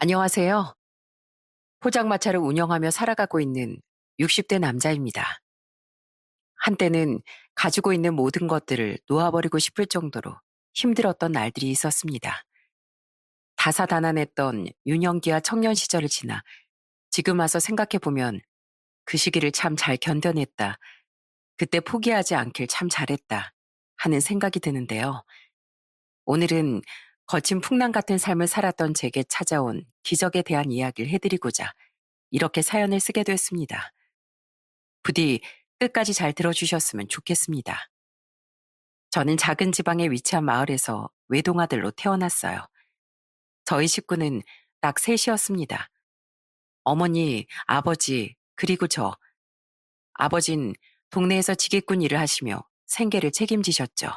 안녕하세요. 포장마차를 운영하며 살아가고 있는 60대 남자입니다. 한때는 가지고 있는 모든 것들을 놓아버리고 싶을 정도로 힘들었던 날들이 있었습니다. 다사다난했던 유년기와 청년 시절을 지나 지금 와서 생각해보면 그 시기를 참 잘 견뎌냈다. 그때 포기하지 않길 참 잘했다. 하는 생각이 드는데요. 오늘은 거친 풍랑 같은 삶을 살았던 제게 찾아온 기적에 대한 이야기를 해드리고자 이렇게 사연을 쓰게 됐습니다. 부디 끝까지 잘 들어주셨으면 좋겠습니다. 저는 작은 지방에 위치한 마을에서 외동아들로 태어났어요. 저희 식구는 딱 셋이었습니다. 어머니, 아버지, 그리고 저. 아버진 동네에서 지게꾼 일을 하시며 생계를 책임지셨죠.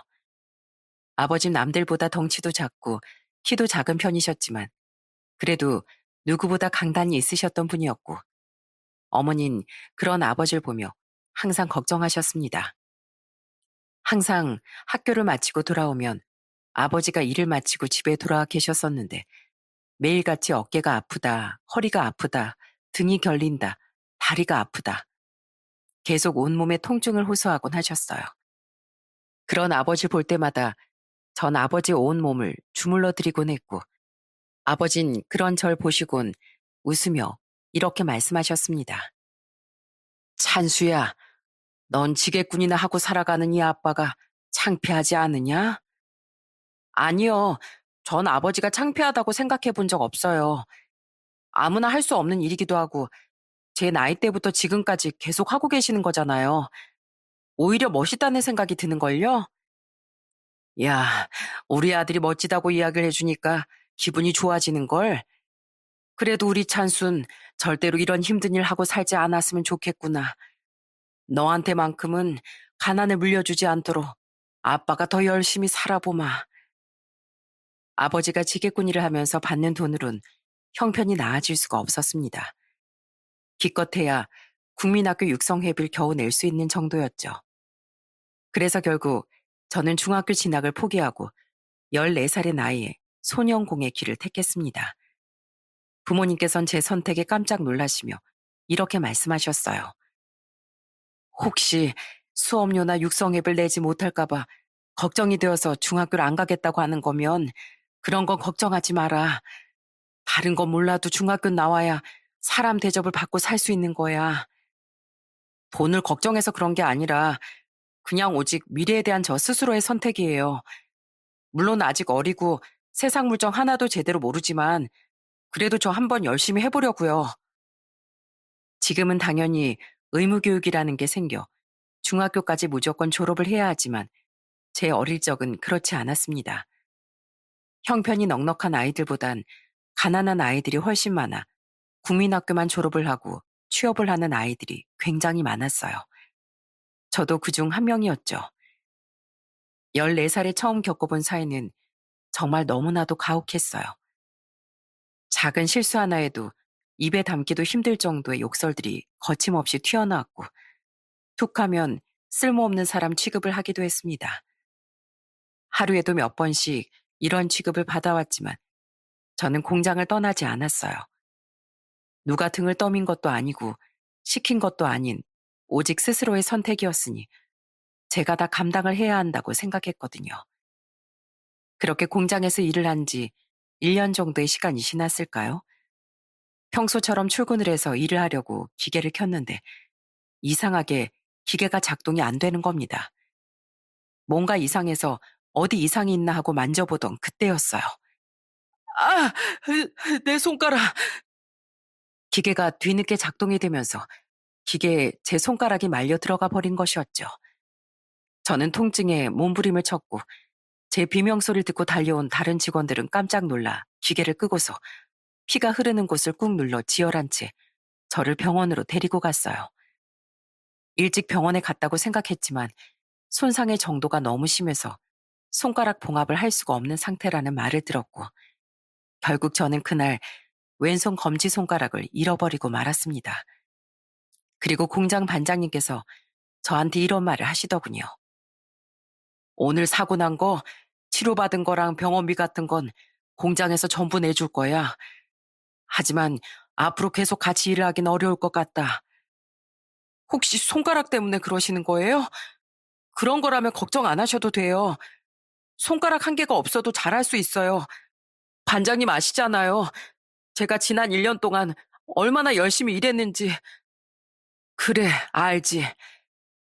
아버진 남들보다 덩치도 작고 키도 작은 편이셨지만 그래도 누구보다 강단이 있으셨던 분이었고 어머닌 그런 아버지를 보며 항상 걱정하셨습니다. 항상 학교를 마치고 돌아오면 아버지가 일을 마치고 집에 돌아와 계셨었는데 매일같이 어깨가 아프다, 허리가 아프다, 등이 결린다, 다리가 아프다. 계속 온몸에 통증을 호소하곤 하셨어요. 그런 아버지 볼 때마다 전 아버지 온몸을 주물러 드리곤 했고 아버진 그런 절 보시곤 웃으며 이렇게 말씀하셨습니다. 찬수야, 넌 지게꾼이나 하고 살아가는 이 아빠가 창피하지 않으냐? 아니요. 전 아버지가 창피하다고 생각해 본 적 없어요. 아무나 할 수 없는 일이기도 하고, 제 나이 때부터 지금까지 계속 하고 계시는 거잖아요. 오히려 멋있다는 생각이 드는걸요? 야, 우리 아들이 멋지다고 이야기를 해주니까 기분이 좋아지는걸. 그래도 우리 찬순 절대로 이런 힘든 일 하고 살지 않았으면 좋겠구나. 너한테만큼은 가난을 물려주지 않도록 아빠가 더 열심히 살아보마. 아버지가 지게꾼 일을 하면서 받는 돈으론 형편이 나아질 수가 없었습니다. 기껏해야 국민학교 육성회비를 겨우 낼 수 있는 정도였죠. 그래서 결국 저는 중학교 진학을 포기하고 14살의 나이에 소년공의 길을 택했습니다. 부모님께선 제 선택에 깜짝 놀라시며 이렇게 말씀하셨어요. 혹시 수업료나 육성회비를 내지 못할까봐 걱정이 되어서 중학교를 안 가겠다고 하는 거면 그런 건 걱정하지 마라. 다른 건 몰라도 중학교 나와야 사람 대접을 받고 살 수 있는 거야. 돈을 걱정해서 그런 게 아니라 그냥 오직 미래에 대한 저 스스로의 선택이에요. 물론 아직 어리고 세상 물정 하나도 제대로 모르지만 그래도 저 한번 열심히 해보려고요. 지금은 당연히 의무교육이라는 게 생겨 중학교까지 무조건 졸업을 해야 하지만 제 어릴 적은 그렇지 않았습니다. 형편이 넉넉한 아이들보단 가난한 아이들이 훨씬 많아 국민학교만 졸업을 하고 취업을 하는 아이들이 굉장히 많았어요. 저도 그중 한 명이었죠. 14살에 처음 겪어본 사회는 정말 너무나도 가혹했어요. 작은 실수 하나에도 입에 담기도 힘들 정도의 욕설들이 거침없이 튀어나왔고 툭하면 쓸모없는 사람 취급을 하기도 했습니다. 하루에도 몇 번씩 이런 취급을 받아왔지만 저는 공장을 떠나지 않았어요. 누가 등을 떠민 것도 아니고 시킨 것도 아닌 오직 스스로의 선택이었으니 제가 다 감당을 해야 한다고 생각했거든요. 그렇게 공장에서 일을 한 지 1년 정도의 시간이 지났을까요? 평소처럼 출근을 해서 일을 하려고 기계를 켰는데 이상하게 기계가 작동이 안 되는 겁니다. 뭔가 이상해서 어디 이상이 있나 하고 만져보던 그때였어요. 아, 내 손가락. 기계가 뒤늦게 작동이 되면서 기계에 제 손가락이 말려 들어가 버린 것이었죠. 저는 통증에 몸부림을 쳤고 제 비명소리를 듣고 달려온 다른 직원들은 깜짝 놀라 기계를 끄고서 피가 흐르는 곳을 꾹 눌러 지혈한 채 저를 병원으로 데리고 갔어요. 일찍 병원에 갔다고 생각했지만 손상의 정도가 너무 심해서 손가락 봉합을 할 수가 없는 상태라는 말을 들었고 결국 저는 그날 왼손 검지손가락을 잃어버리고 말았습니다. 그리고 공장 반장님께서 저한테 이런 말을 하시더군요. 오늘 사고 난 거 치료받은 거랑 병원비 같은 건 공장에서 전부 내줄 거야. 하지만 앞으로 계속 같이 일을 하긴 어려울 것 같다. 혹시 손가락 때문에 그러시는 거예요? 그런 거라면 걱정 안 하셔도 돼요. 손가락 한 개가 없어도 잘할 수 있어요. 반장님 아시잖아요. 제가 지난 1년 동안 얼마나 열심히 일했는지. 그래, 알지.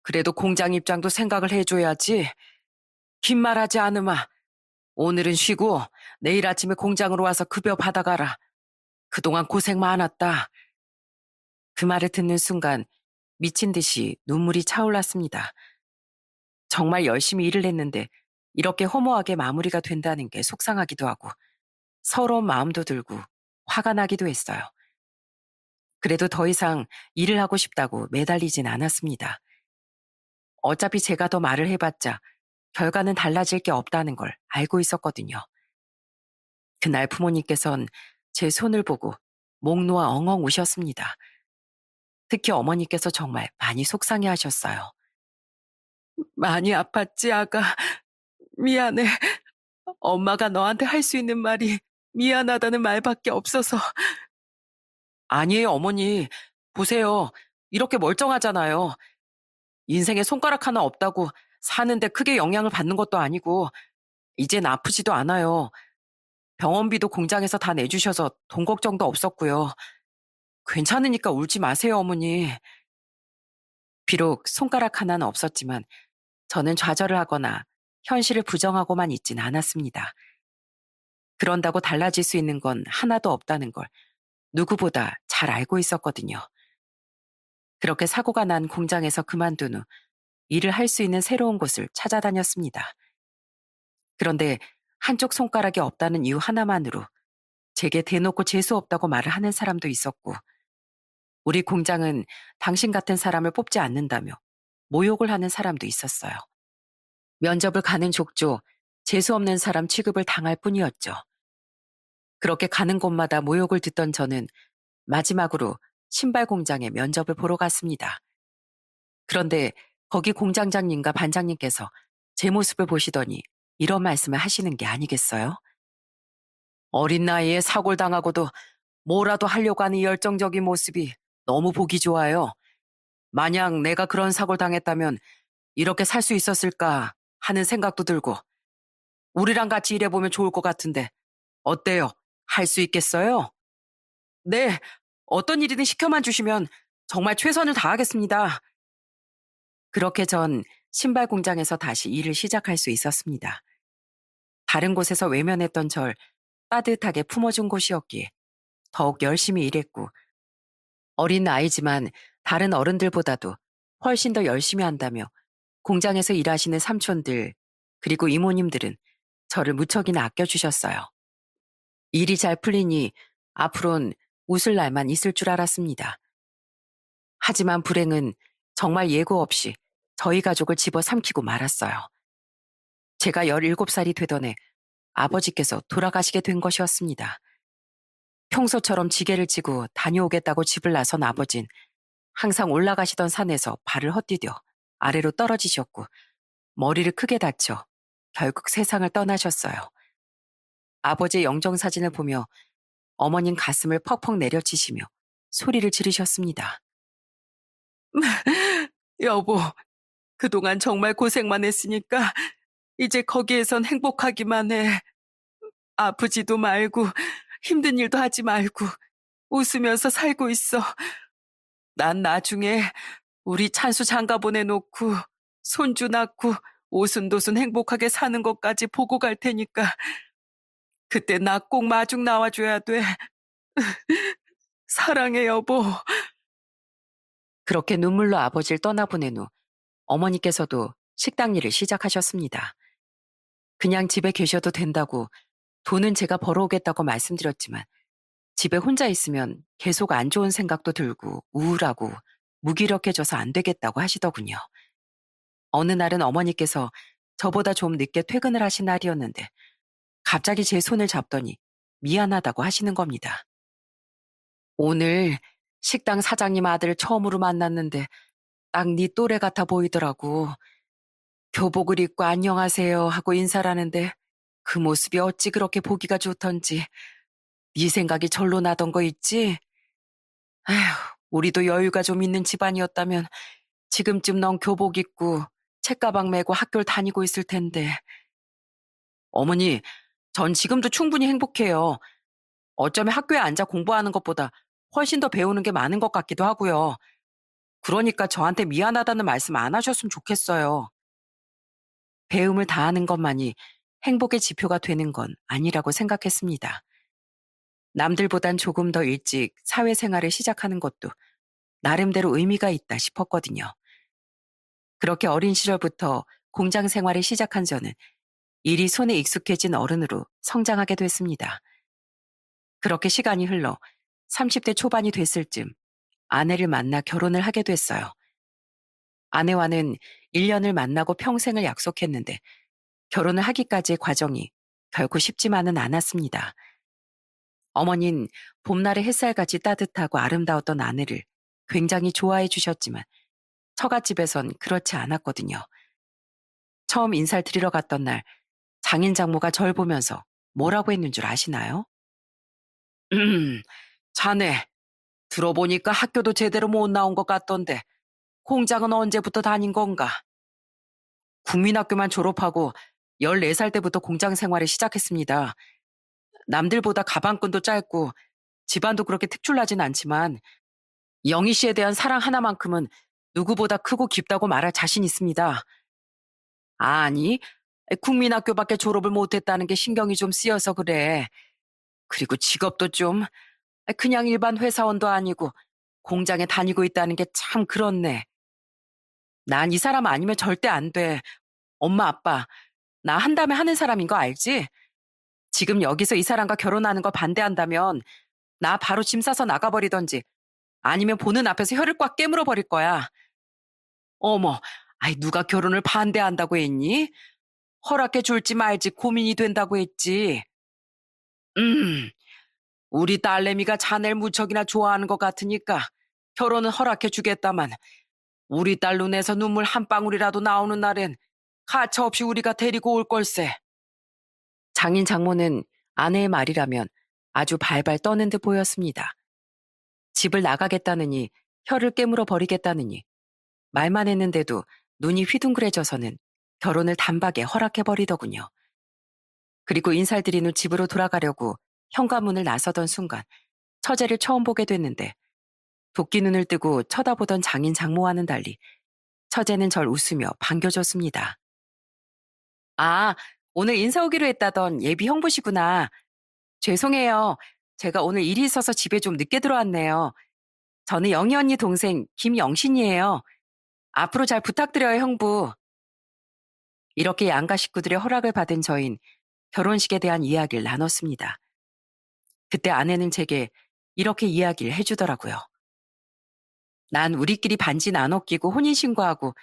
그래도 공장 입장도 생각을 해줘야지. 긴 말하지 않으마. 오늘은 쉬고 내일 아침에 공장으로 와서 급여 받아가라. 그동안 고생 많았다. 그 말을 듣는 순간 미친 듯이 눈물이 차올랐습니다. 정말 열심히 일을 했는데 이렇게 허무하게 마무리가 된다는 게 속상하기도 하고 서러운 마음도 들고 화가 나기도 했어요. 그래도 더 이상 일을 하고 싶다고 매달리진 않았습니다. 어차피 제가 더 말을 해봤자 결과는 달라질 게 없다는 걸 알고 있었거든요. 그날 부모님께선 제 손을 보고 목 놓아 엉엉 우셨습니다. 특히 어머니께서 정말 많이 속상해 하셨어요. 많이 아팠지, 아가. 미안해. 엄마가 너한테 할 수 있는 말이 미안하다는 말밖에 없어서. 아니에요, 어머니. 보세요. 이렇게 멀쩡하잖아요. 인생에 손가락 하나 없다고 사는데 크게 영향을 받는 것도 아니고, 이젠 아프지도 않아요. 병원비도 공장에서 다 내주셔서 돈 걱정도 없었고요. 괜찮으니까 울지 마세요, 어머니. 비록 손가락 하나는 없었지만 저는 좌절을 하거나 현실을 부정하고만 있진 않았습니다. 그런다고 달라질 수 있는 건 하나도 없다는 걸 누구보다 잘 알고 있었거든요. 그렇게 사고가 난 공장에서 그만둔 후 일을 할 수 있는 새로운 곳을 찾아다녔습니다. 그런데 한쪽 손가락이 없다는 이유 하나만으로 제게 대놓고 재수 없다고 말을 하는 사람도 있었고, 우리 공장은 당신 같은 사람을 뽑지 않는다며 모욕을 하는 사람도 있었어요. 면접을 가는 족조 재수 없는 사람 취급을 당할 뿐이었죠. 그렇게 가는 곳마다 모욕을 듣던 저는 마지막으로 신발 공장에 면접을 보러 갔습니다. 그런데 거기 공장장님과 반장님께서 제 모습을 보시더니 이런 말씀을 하시는 게 아니겠어요? 어린 나이에 사고를 당하고도 뭐라도 하려고 하는 이 열정적인 모습이 너무 보기 좋아요. 만약 내가 그런 사고를 당했다면 이렇게 살 수 있었을까 하는 생각도 들고, 우리랑 같이 일해보면 좋을 것 같은데 어때요? 할 수 있겠어요? 네, 어떤 일이든 시켜만 주시면 정말 최선을 다하겠습니다. 그렇게 전 신발 공장에서 다시 일을 시작할 수 있었습니다. 다른 곳에서 외면했던 절 따뜻하게 품어준 곳이었기에 더욱 열심히 일했고, 어린 아이지만 다른 어른들보다도 훨씬 더 열심히 한다며 공장에서 일하시는 삼촌들 그리고 이모님들은 저를 무척이나 아껴주셨어요. 일이 잘 풀리니 앞으론 웃을 날만 있을 줄 알았습니다. 하지만 불행은 정말 예고 없이 저희 가족을 집어삼키고 말았어요. 제가 17살이 되던 해 아버지께서 돌아가시게 된 것이었습니다. 평소처럼 지게를 지고 다녀오겠다고 집을 나선 아버진 항상 올라가시던 산에서 발을 헛디뎌 아래로 떨어지셨고 머리를 크게 다쳐 결국 세상을 떠나셨어요. 아버지의 영정사진을 보며 어머님 가슴을 퍽퍽 내려치시며 소리를 지르셨습니다. 여보, 그동안 정말 고생만 했으니까 이제 거기에선 행복하기만 해. 아프지도 말고 힘든 일도 하지 말고 웃으면서 살고 있어. 난 나중에 우리 찬수 장가 보내놓고 손주 낳고 오순도순 행복하게 사는 것까지 보고 갈 테니까 그때 나 꼭 마중 나와줘야 돼. 사랑해, 여보. 그렇게 눈물로 아버지를 떠나보낸 후 어머니께서도 식당 일을 시작하셨습니다. 그냥 집에 계셔도 된다고 돈은 제가 벌어오겠다고 말씀드렸지만 집에 혼자 있으면 계속 안 좋은 생각도 들고 우울하고 무기력해져서 안 되겠다고 하시더군요. 어느 날은 어머니께서 저보다 좀 늦게 퇴근을 하신 날이었는데 갑자기 제 손을 잡더니 미안하다고 하시는 겁니다. 오늘 식당 사장님 아들을 처음으로 만났는데 딱 네 또래 같아 보이더라고. 교복을 입고 안녕하세요 하고 인사를 하는데 그 모습이 어찌 그렇게 보기가 좋던지 네 생각이 절로 나던 거 있지? 아휴, 우리도 여유가 좀 있는 집안이었다면 지금쯤 넌 교복 입고 책가방 메고 학교를 다니고 있을 텐데. 어머니, 전 지금도 충분히 행복해요. 어쩌면 학교에 앉아 공부하는 것보다 훨씬 더 배우는 게 많은 것 같기도 하고요. 그러니까 저한테 미안하다는 말씀 안 하셨으면 좋겠어요. 배움을 다하는 것만이 행복의 지표가 되는 건 아니라고 생각했습니다. 남들보단 조금 더 일찍 사회생활을 시작하는 것도 나름대로 의미가 있다 싶었거든요. 그렇게 어린 시절부터 공장 생활을 시작한 저는 일이 손에 익숙해진 어른으로 성장하게 됐습니다. 그렇게 시간이 흘러 30대 초반이 됐을 즈음 아내를 만나 결혼을 하게 됐어요. 아내와는 1년을 만나고 평생을 약속했는데 결혼을 하기까지의 과정이 결코 쉽지만은 않았습니다. 어머닌 봄날의 햇살같이 따뜻하고 아름다웠던 아내를 굉장히 좋아해 주셨지만 처갓집에선 그렇지 않았거든요. 처음 인사를 드리러 갔던 날 장인 장모가 절 보면서 뭐라고 했는 줄 아시나요? 음, 자네 들어보니까 학교도 제대로 못 나온 것 같던데 공장은 언제부터 다닌 건가? 국민학교만 졸업하고 14살 때부터 공장 생활을 시작했습니다. 남들보다 가방끈도 짧고 집안도 그렇게 특출나진 않지만 영희 씨에 대한 사랑 하나만큼은 누구보다 크고 깊다고 말할 자신 있습니다. 아니, 국민학교밖에 졸업을 못했다는 게 신경이 좀 쓰여서 그래. 그리고 직업도 좀 그냥 일반 회사원도 아니고 공장에 다니고 있다는 게 참 그렇네. 난 이 사람 아니면 절대 안 돼. 엄마, 아빠, 나 한다면 하는 사람인 거 알지? 지금 여기서 이 사람과 결혼하는 거 반대한다면 나 바로 짐 싸서 나가버리던지 아니면 보는 앞에서 혀를 꽉 깨물어 버릴 거야. 어머, 아이 누가 결혼을 반대한다고 했니? 허락해 줄지 말지 고민이 된다고 했지. 음, 우리 딸내미가 자네를 무척이나 좋아하는 것 같으니까 결혼은 허락해 주겠다만 우리 딸 눈에서 눈물 한 방울이라도 나오는 날엔 가차없이 우리가 데리고 올 걸세. 장인 장모는 아내의 말이라면 아주 발발 떠는 듯 보였습니다. 집을 나가겠다느니 혀를 깨물어 버리겠다느니 말만 했는데도 눈이 휘둥그레져서는 결혼을 단박에 허락해버리더군요. 그리고 인사를 드린 후 집으로 돌아가려고 현관문을 나서던 순간 처제를 처음 보게 됐는데 도끼 눈을 뜨고 쳐다보던 장인 장모와는 달리 처제는 절 웃으며 반겨줬습니다. 아, 오늘 인사 오기로 했다던 예비 형부시구나. 죄송해요. 제가 오늘 일이 있어서 집에 좀 늦게 들어왔네요. 저는 영희 언니 동생 김영신이에요. 앞으로 잘 부탁드려요, 형부. 이렇게 양가 식구들의 허락을 받은 저흰 결혼식에 대한 이야기를 나눴습니다. 그때 아내는 제게 이렇게 이야기를 해주더라고요. 난 우리끼리 반지 나눠 끼고 혼인신고하고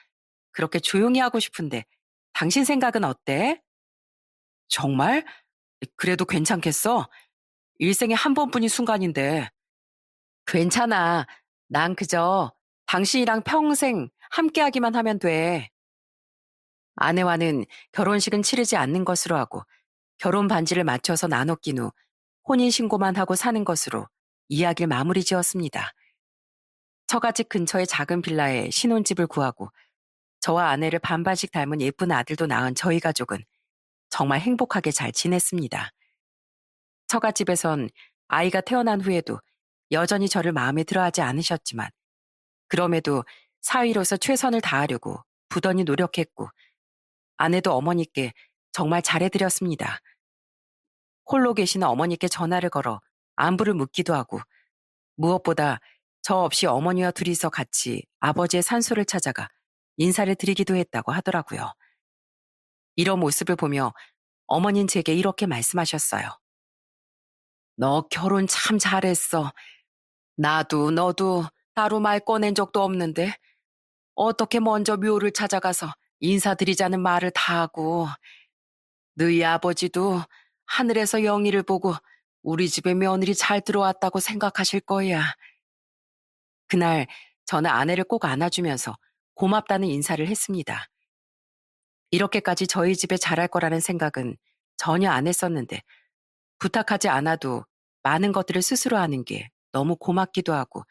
그렇게 조용히 하고 싶은데 당신 생각은 어때? 정말? 그래도 괜찮겠어? 일생에 한 번뿐인 순간인데. 괜찮아. 난 그저 당신이랑 평생 함께하기만 하면 돼. 아내와는 결혼식은 치르지 않는 것으로 하고 결혼 반지를 맞춰서 나눠 낀 후 혼인신고만 하고 사는 것으로 이야기를 마무리 지었습니다. 처갓집 근처의 작은 빌라에 신혼집을 구하고 저와 아내를 반반씩 닮은 예쁜 아들도 낳은 저희 가족은 정말 행복하게 잘 지냈습니다. 처갓집에선 아이가 태어난 후에도 여전히 저를 마음에 들어하지 않으셨지만 그럼에도 사위로서 최선을 다하려고 부단히 노력했고 아내도 어머니께 정말 잘해드렸습니다. 홀로 계시는 어머니께 전화를 걸어 안부를 묻기도 하고 무엇보다 저 없이 어머니와 둘이서 같이 아버지의 산소를 찾아가 인사를 드리기도 했다고 하더라고요. 이런 모습을 보며 어머닌 제게 이렇게 말씀하셨어요. 너 결혼 참 잘했어. 나도 너도 따로 말 꺼낸 적도 없는데 어떻게 먼저 묘를 찾아가서 인사드리자는 말을 다 하고 너희 아버지도 하늘에서 영희를 보고 우리 집에 며느리 잘 들어왔다고 생각하실 거야. 그날 저는 아내를 꼭 안아주면서 고맙다는 인사를 했습니다. 이렇게까지 저희 집에 잘할 거라는 생각은 전혀 안 했었는데 부탁하지 않아도 많은 것들을 스스로 하는 게 너무 고맙기도 하고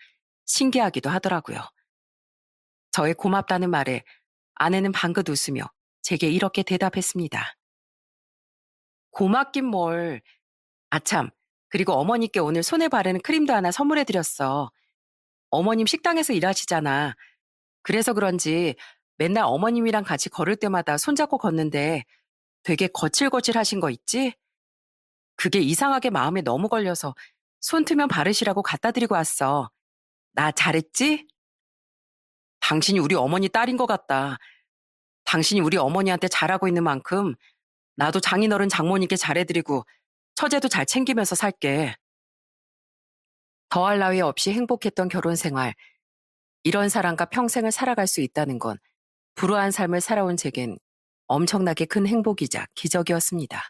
신기하기도 하더라고요. 저의 고맙다는 말에 아내는 방긋 웃으며 제게 이렇게 대답했습니다. 고맙긴 뭘. 아참, 그리고 어머니께 오늘 손에 바르는 크림도 하나 선물해 드렸어. 어머님 식당에서 일하시잖아. 그래서 그런지 맨날 어머님이랑 같이 걸을 때마다 손잡고 걷는데 되게 거칠거칠하신 거 있지? 그게 이상하게 마음에 너무 걸려서 손 트면 바르시라고 갖다 드리고 왔어. 나 잘했지? 당신이 우리 어머니 딸인 것 같다. 당신이 우리 어머니한테 잘하고 있는 만큼 나도 장인어른 장모님께 잘해드리고 처제도 잘 챙기면서 살게. 더할 나위 없이 행복했던 결혼 생활, 이런 사람과 평생을 살아갈 수 있다는 건 불우한 삶을 살아온 제겐 엄청나게 큰 행복이자 기적이었습니다.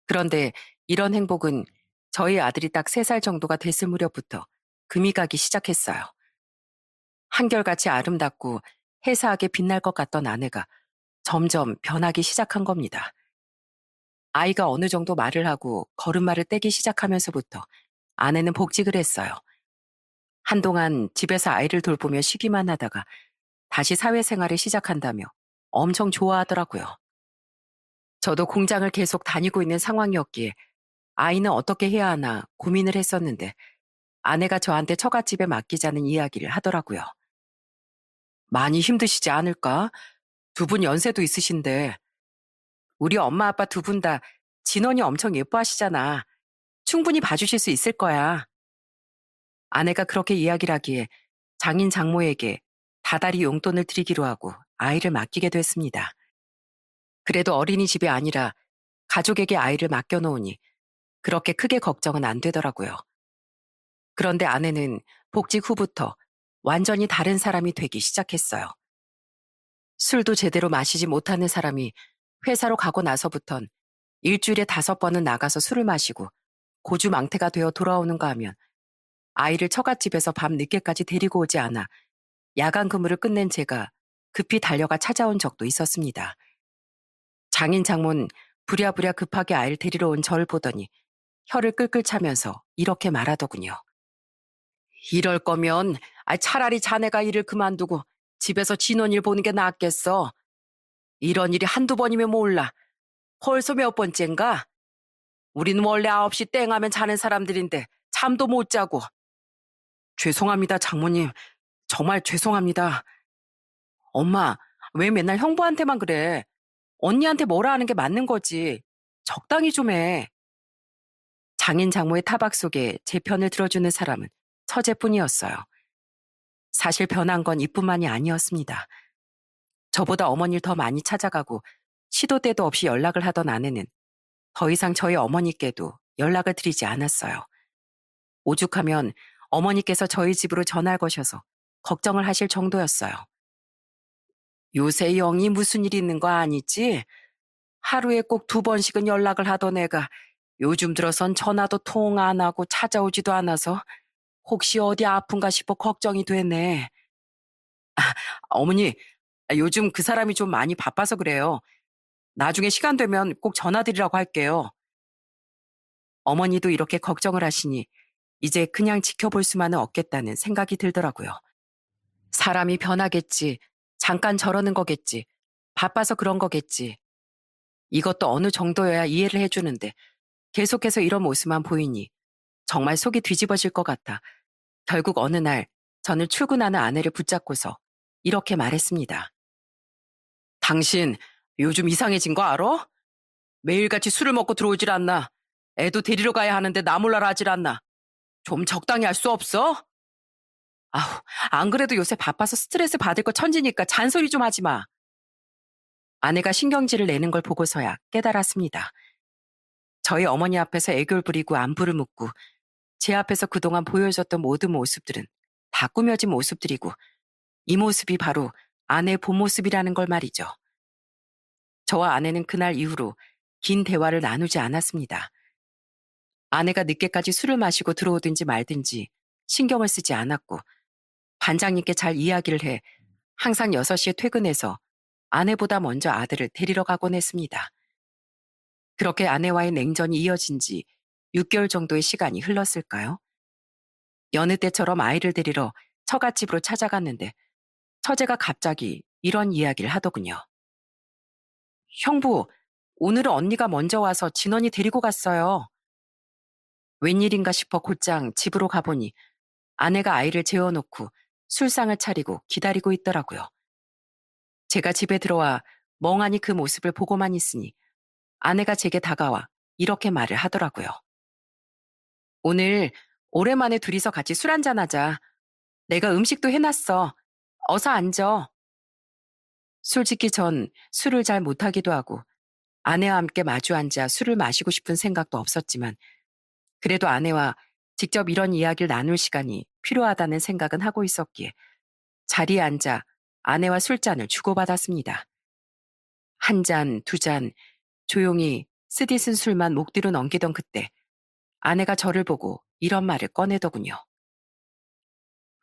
그런데 이런 행복은 저희 아들이 딱 3살 정도가 됐을 무렵부터 금이 가기 시작했어요. 한결같이 아름답고 해사하게 빛날 것 같던 아내가 점점 변하기 시작한 겁니다. 아이가 어느 정도 말을 하고 걸음마를 떼기 시작하면서부터 아내는 복직을 했어요. 한동안 집에서 아이를 돌보며 쉬기만 하다가 다시 사회생활을 시작한다며 엄청 좋아하더라고요. 저도 공장을 계속 다니고 있는 상황이었기에 아이는 어떻게 해야 하나 고민을 했었는데 아내가 저한테 처갓집에 맡기자는 이야기를 하더라고요. 많이 힘드시지 않을까? 2분 연세도 있으신데. 우리 엄마 아빠 2분 다 진원이 엄청 예뻐하시잖아. 충분히 봐주실 수 있을 거야. 아내가 그렇게 이야기를 하기에 장인 장모에게 다달이 용돈을 드리기로 하고 아이를 맡기게 됐습니다. 그래도 어린이집이 아니라 가족에게 아이를 맡겨놓으니 그렇게 크게 걱정은 안 되더라고요. 그런데 아내는 복직 후부터 완전히 다른 사람이 되기 시작했어요. 술도 제대로 마시지 못하는 사람이 회사로 가고 나서부턴 일주일에 5번은 나가서 술을 마시고 고주망태가 되어 돌아오는가 하면 아이를 처갓집에서 밤 늦게까지 데리고 오지 않아 야간 근무를 끝낸 제가 급히 달려가 찾아온 적도 있었습니다. 장인 장모는 부랴부랴 급하게 아이를 데리러 온 저를 보더니 혀를 끌끌 차면서 이렇게 말하더군요. 이럴 거면 차라리 자네가 일을 그만두고 집에서 진원일 보는 게 낫겠어. 이런 일이 한두 번이면 몰라. 벌써 몇 번째인가? 우리는 원래 9시 땡 하면 자는 사람들인데 잠도 못 자고. 죄송합니다, 장모님. 정말 죄송합니다. 엄마, 왜 맨날 형부한테만 그래? 언니한테 뭐라 하는 게 맞는 거지. 적당히 좀 해. 장인 장모의 타박 속에 제 편을 들어주는 사람은 처제뿐이었어요. 사실 변한 건 이뿐만이 아니었습니다. 저보다 어머니를 더 많이 찾아가고 시도 때도 없이 연락을 하던 아내는 더 이상 저희 어머니께도 연락을 드리지 않았어요. 오죽하면 어머니께서 저희 집으로 전화를 거셔서 걱정을 하실 정도였어요. 요새 영이 무슨 일 있는 거 아니지? 하루에 꼭 2번씩은 연락을 하던 애가 요즘 들어선 전화도 통 안 하고 찾아오지도 않아서 혹시 어디 아픈가 싶어 걱정이 되네. 어머니, 요즘 그 사람이 좀 많이 바빠서 그래요. 나중에 시간 되면 꼭 전화드리라고 할게요. 어머니도 이렇게 걱정을 하시니 이제 그냥 지켜볼 수만은 없겠다는 생각이 들더라고요. 사람이 변하겠지. 잠깐 저러는 거겠지. 바빠서 그런 거겠지. 이것도 어느 정도여야 이해를 해주는데 계속해서 이런 모습만 보이니 정말 속이 뒤집어질 것 같아 결국 어느 날 저는 출근하는 아내를 붙잡고서 이렇게 말했습니다. 당신 요즘 이상해진 거 알아? 매일같이 술을 먹고 들어오질 않나. 애도 데리러 가야 하는데 나 몰라라 하질 않나. 좀 적당히 할 수 없어? 아우, 안 그래도 요새 바빠서 스트레스 받을 거 천지니까 잔소리 좀 하지 마. 아내가 신경질을 내는 걸 보고서야 깨달았습니다. 저희 어머니 앞에서 애교를 부리고 안부를 묻고 제 앞에서 그동안 보여줬던 모든 모습들은 다 꾸며진 모습들이고 이 모습이 바로 아내의 본 모습이라는 걸 말이죠. 저와 아내는 그날 이후로 긴 대화를 나누지 않았습니다. 아내가 늦게까지 술을 마시고 들어오든지 말든지 신경을 쓰지 않았고 반장님께 잘 이야기를 해 항상 6시에 퇴근해서 아내보다 먼저 아들을 데리러 가곤 했습니다. 그렇게 아내와의 냉전이 이어진 지 6개월 정도의 시간이 흘렀을까요? 여느 때처럼 아이를 데리러 처갓집으로 찾아갔는데 처제가 갑자기 이런 이야기를 하더군요. 형부, 오늘은 언니가 먼저 와서 진원이 데리고 갔어요. 웬일인가 싶어 곧장 집으로 가보니 아내가 아이를 재워놓고 술상을 차리고 기다리고 있더라고요. 제가 집에 들어와 멍하니 그 모습을 보고만 있으니 아내가 제게 다가와 이렇게 말을 하더라고요. 오늘 오랜만에 둘이서 같이 술 한잔하자. 내가 음식도 해놨어. 어서 앉아. 솔직히 전 술을 잘 못하기도 하고 아내와 함께 마주 앉아 술을 마시고 싶은 생각도 없었지만 그래도 아내와 직접 이런 이야기를 나눌 시간이 필요하다는 생각은 하고 있었기에 자리에 앉아 아내와 술잔을 주고받았습니다. 한 잔, 두 잔, 조용히 쓰디쓴 술만 목 뒤로 넘기던 그때 아내가 저를 보고 이런 말을 꺼내더군요.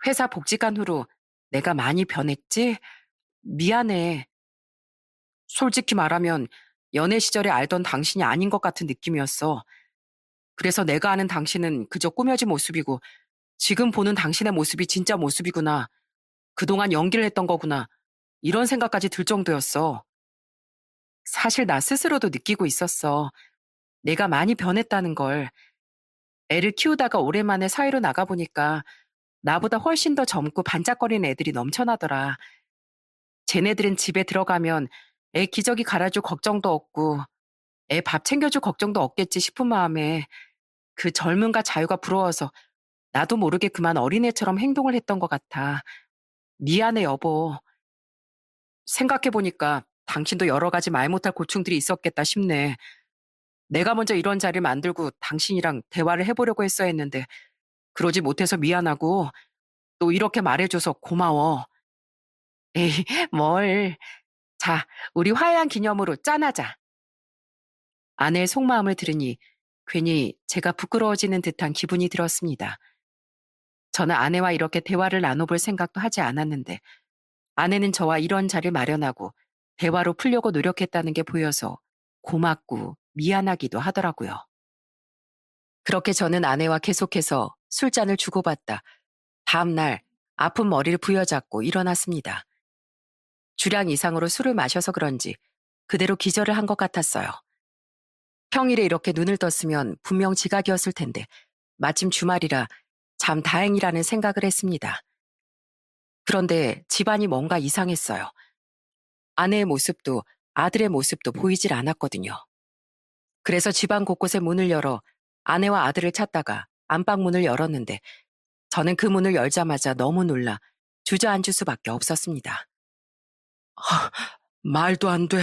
회사 복직한 후로 내가 많이 변했지? 미안해. 솔직히 말하면 연애 시절에 알던 당신이 아닌 것 같은 느낌이었어. 그래서 내가 아는 당신은 그저 꾸며진 모습이고 지금 보는 당신의 모습이 진짜 모습이구나. 그동안 연기를 했던 거구나. 이런 생각까지 들 정도였어. 사실 나 스스로도 느끼고 있었어. 내가 많이 변했다는 걸. 애를 키우다가 오랜만에 사회로 나가보니까 나보다 훨씬 더 젊고 반짝거리는 애들이 넘쳐나더라. 쟤네들은 집에 들어가면 애 기저귀 갈아줄 걱정도 없고 애 밥 챙겨줄 걱정도 없겠지 싶은 마음에 그 젊음과 자유가 부러워서 나도 모르게 그만 어린애처럼 행동을 했던 것 같아. 미안해, 여보. 생각해보니까 당신도 여러 가지 말 못할 고충들이 있었겠다 싶네. 내가 먼저 이런 자리를 만들고 당신이랑 대화를 해보려고 했어야 했는데 그러지 못해서 미안하고 또 이렇게 말해줘서 고마워. 에이, 뭘. 자, 우리 화해한 기념으로 짠하자. 아내의 속마음을 들으니 괜히 제가 부끄러워지는 듯한 기분이 들었습니다. 저는 아내와 이렇게 대화를 나눠볼 생각도 하지 않았는데 아내는 저와 이런 자리를 마련하고 대화로 풀려고 노력했다는 게 보여서 고맙고 미안하기도 하더라고요. 그렇게 저는 아내와 계속해서 술잔을 주고받다 다음 날 아픈 머리를 부여잡고 일어났습니다. 주량 이상으로 술을 마셔서 그런지 그대로 기절을 한 것 같았어요. 평일에 이렇게 눈을 떴으면 분명 지각이었을 텐데 마침 주말이라 참 다행이라는 생각을 했습니다. 그런데 집안이 뭔가 이상했어요. 아내의 모습도 아들의 모습도 보이질 않았거든요. 그래서 집안 곳곳에 문을 열어 아내와 아들을 찾다가 안방 문을 열었는데 저는 그 문을 열자마자 너무 놀라 주저앉을 수밖에 없었습니다. 아, 말도 안 돼.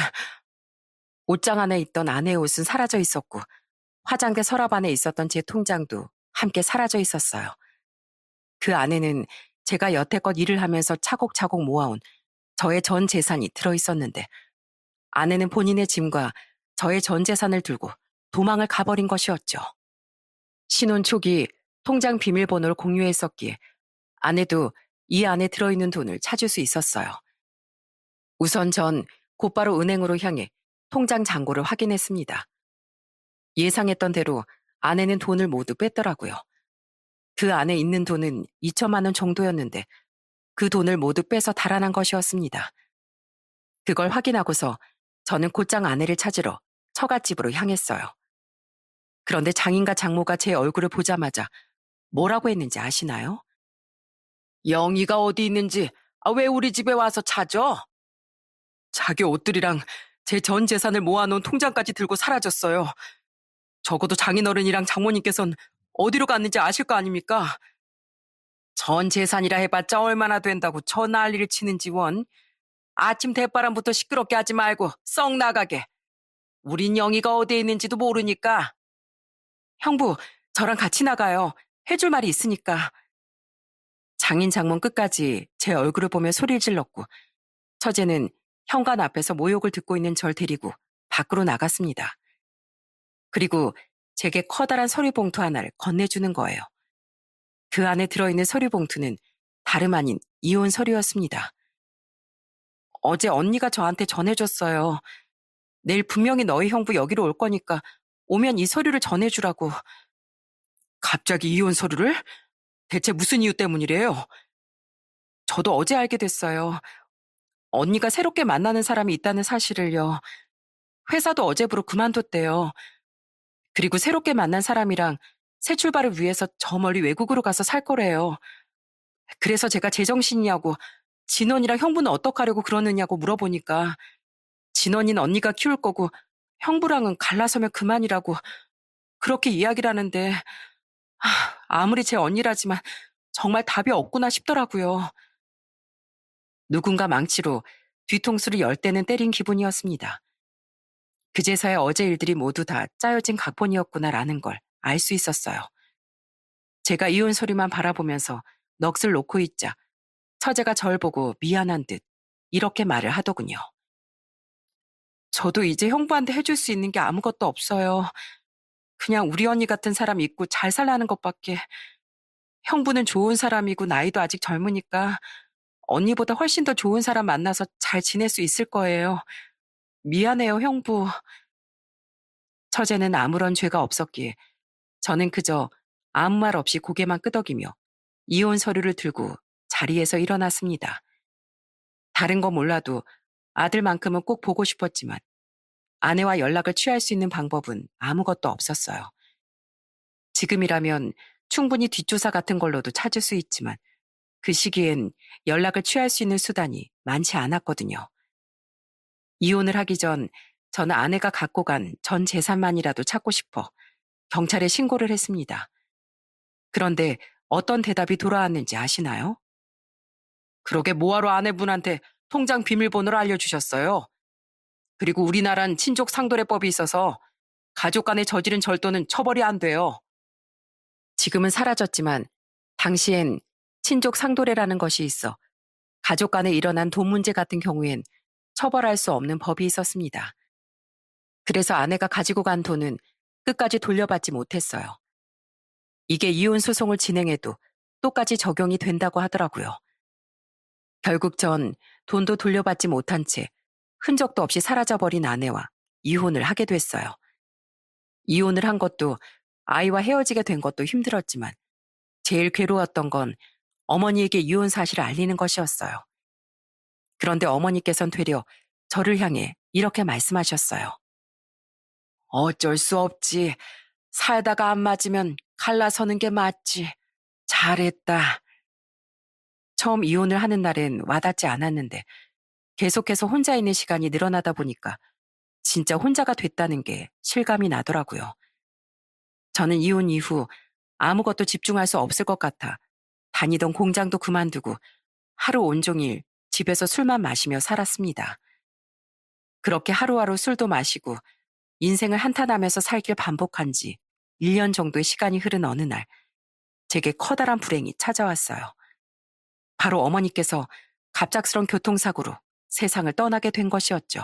옷장 안에 있던 아내의 옷은 사라져 있었고 화장대 서랍 안에 있었던 제 통장도 함께 사라져 있었어요. 그 안에는 제가 여태껏 일을 하면서 차곡차곡 모아온 저의 전 재산이 들어있었는데 아내는 본인의 짐과 저의 전 재산을 들고 도망을 가버린 것이었죠. 신혼 초기 통장 비밀번호를 공유했었기에 아내도 이 안에 들어있는 돈을 찾을 수 있었어요. 우선 전 곧바로 은행으로 향해 통장 잔고를 확인했습니다. 예상했던 대로 아내는 돈을 모두 뺐더라고요. 그 안에 있는 돈은 2천만 원 정도였는데 그 돈을 모두 빼서 달아난 것이었습니다. 그걸 확인하고서 저는 곧장 아내를 찾으러 처갓집으로 향했어요. 그런데 장인과 장모가 제 얼굴을 보자마자 뭐라고 했는지 아시나요? 영희가 어디 있는지 왜 우리 집에 와서 찾아? 자기 옷들이랑 제 전 재산을 모아놓은 통장까지 들고 사라졌어요. 적어도 장인어른이랑 장모님께서는 어디로 갔는지 아실 거 아닙니까? 전 재산이라 해봤자 얼마나 된다고 저 난리를 치는지 원. 아침 대바람부터 시끄럽게 하지 말고 썩 나가게. 우린 영희가 어디에 있는지도 모르니까. 형부, 저랑 같이 나가요. 해줄 말이 있으니까. 장인 장모 끝까지 제 얼굴을 보며 소리를 질렀고 처제는 현관 앞에서 모욕을 듣고 있는 절 데리고 밖으로 나갔습니다. 그리고 제게 커다란 서류 봉투 하나를 건네주는 거예요. 그 안에 들어있는 서류 봉투는 다름 아닌 이혼 서류였습니다. 어제 언니가 저한테 전해줬어요. 내일 분명히 너희 형부 여기로 올 거니까 오면 이 서류를 전해주라고. 갑자기 이혼 서류를? 대체 무슨 이유 때문이래요? 저도 어제 알게 됐어요. 언니가 새롭게 만나는 사람이 있다는 사실을요. 회사도 어제부로 그만뒀대요. 그리고 새롭게 만난 사람이랑 새 출발을 위해서 저 멀리 외국으로 가서 살 거래요. 그래서 제가 제정신이냐고 진원이랑 형부는 어떡하려고 그러느냐고 물어보니까 진원이는 언니가 키울 거고 형부랑은 갈라서면 그만이라고 그렇게 이야기를 하는데 아무리 제 언니라지만 정말 답이 없구나 싶더라고요. 누군가 망치로 뒤통수를 열 대는 때린 기분이었습니다. 그제서야 어제 일들이 모두 다 짜여진 각본이었구나라는 걸 알 수 있었어요. 제가 이혼 소리만 바라보면서 넋을 놓고 있자 처제가 절 보고 미안한 듯 이렇게 말을 하더군요. 저도 이제 형부한테 해줄 수 있는 게 아무것도 없어요. 그냥 우리 언니 같은 사람 있고 잘 살라는 것밖에. 형부는 좋은 사람이고 나이도 아직 젊으니까 언니보다 훨씬 더 좋은 사람 만나서 잘 지낼 수 있을 거예요. 미안해요, 형부. 처제는 아무런 죄가 없었기에 저는 그저 아무 말 없이 고개만 끄덕이며 이혼 서류를 들고 자리에서 일어났습니다. 다른 거 몰라도 아들만큼은 꼭 보고 싶었지만 아내와 연락을 취할 수 있는 방법은 아무것도 없었어요. 지금이라면 충분히 뒷조사 같은 걸로도 찾을 수 있지만 그 시기엔 연락을 취할 수 있는 수단이 많지 않았거든요. 이혼을 하기 전 저는 아내가 갖고 간 전 재산만이라도 찾고 싶어 경찰에 신고를 했습니다. 그런데 어떤 대답이 돌아왔는지 아시나요? 그러게 뭐하러 아내분한테 통장 비밀번호를 알려주셨어요? 그리고 우리나라는 친족 상도례법이 있어서 가족 간에 저지른 절도는 처벌이 안 돼요. 지금은 사라졌지만 당시엔 친족 상도례라는 것이 있어 가족 간에 일어난 돈 문제 같은 경우엔 처벌할 수 없는 법이 있었습니다. 그래서 아내가 가지고 간 돈은 끝까지 돌려받지 못했어요. 이게 이혼 소송을 진행해도 똑같이 적용이 된다고 하더라고요. 결국 전 돈도 돌려받지 못한 채 흔적도 없이 사라져버린 아내와 이혼을 하게 됐어요. 이혼을 한 것도 아이와 헤어지게 된 것도 힘들었지만 제일 괴로웠던 건 어머니에게 이혼 사실을 알리는 것이었어요. 그런데 어머니께선 되려 저를 향해 이렇게 말씀하셨어요. 어쩔 수 없지. 살다가 안 맞으면 갈라서는 게 맞지. 잘했다. 처음 이혼을 하는 날엔 와닿지 않았는데 계속해서 혼자 있는 시간이 늘어나다 보니까 진짜 혼자가 됐다는 게 실감이 나더라고요. 저는 이혼 이후 아무것도 집중할 수 없을 것 같아 다니던 공장도 그만두고 하루 온종일 집에서 술만 마시며 살았습니다. 그렇게 하루하루 술도 마시고 인생을 한탄하면서 살길 반복한 지 1년 정도의 시간이 흐른 어느 날 제게 커다란 불행이 찾아왔어요. 바로 어머니께서 갑작스런 교통사고로 세상을 떠나게 된 것이었죠.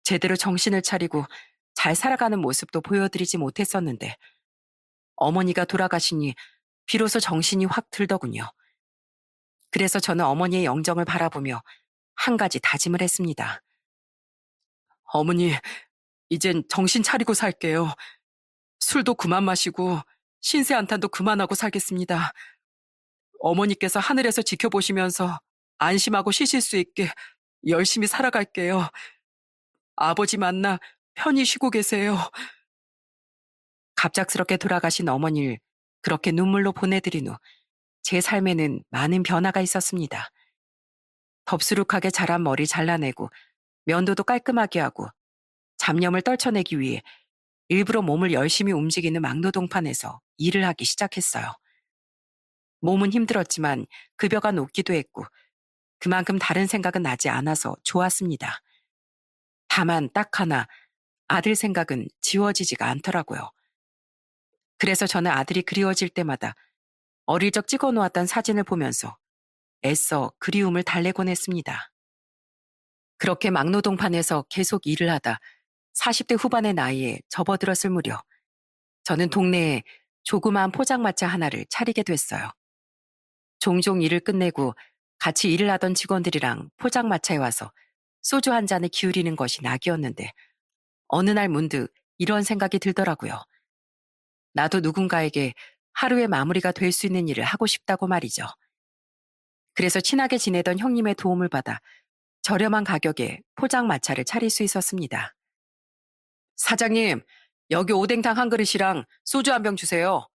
제대로 정신을 차리고 잘 살아가는 모습도 보여드리지 못했었는데 어머니가 돌아가시니 비로소 정신이 확 들더군요. 그래서 저는 어머니의 영정을 바라보며 한 가지 다짐을 했습니다. 어머니, 이젠 정신 차리고 살게요. 술도 그만 마시고 신세 한탄도 그만하고 살겠습니다. 어머니께서 하늘에서 지켜보시면서 안심하고 쉬실 수 있게 열심히 살아갈게요. 아버지 만나 편히 쉬고 계세요. 갑작스럽게 돌아가신 어머니를 그렇게 눈물로 보내드린 후 제 삶에는 많은 변화가 있었습니다. 덥수룩하게 자란 머리 잘라내고 면도도 깔끔하게 하고 잡념을 떨쳐내기 위해 일부러 몸을 열심히 움직이는 막노동판에서 일을 하기 시작했어요. 몸은 힘들었지만 급여가 높기도 했고 그만큼 다른 생각은 나지 않아서 좋았습니다. 다만 딱 하나 아들 생각은 지워지지가 않더라고요. 그래서 저는 아들이 그리워질 때마다 어릴 적 찍어놓았던 사진을 보면서 애써 그리움을 달래곤 했습니다. 그렇게 막노동판에서 계속 일을 하다 40대 후반의 나이에 접어들었을 무렵 저는 동네에 조그마한 포장마차 하나를 차리게 됐어요. 종종 일을 끝내고 같이 일을 하던 직원들이랑 포장마차에 와서 소주 한 잔을 기울이는 것이 낙이었는데 어느 날 문득 이런 생각이 들더라고요. 나도 누군가에게 하루의 마무리가 될 수 있는 일을 하고 싶다고 말이죠. 그래서 친하게 지내던 형님의 도움을 받아 저렴한 가격에 포장마차를 차릴 수 있었습니다. 사장님, 여기 오뎅탕 한 그릇이랑 소주 한 병 주세요.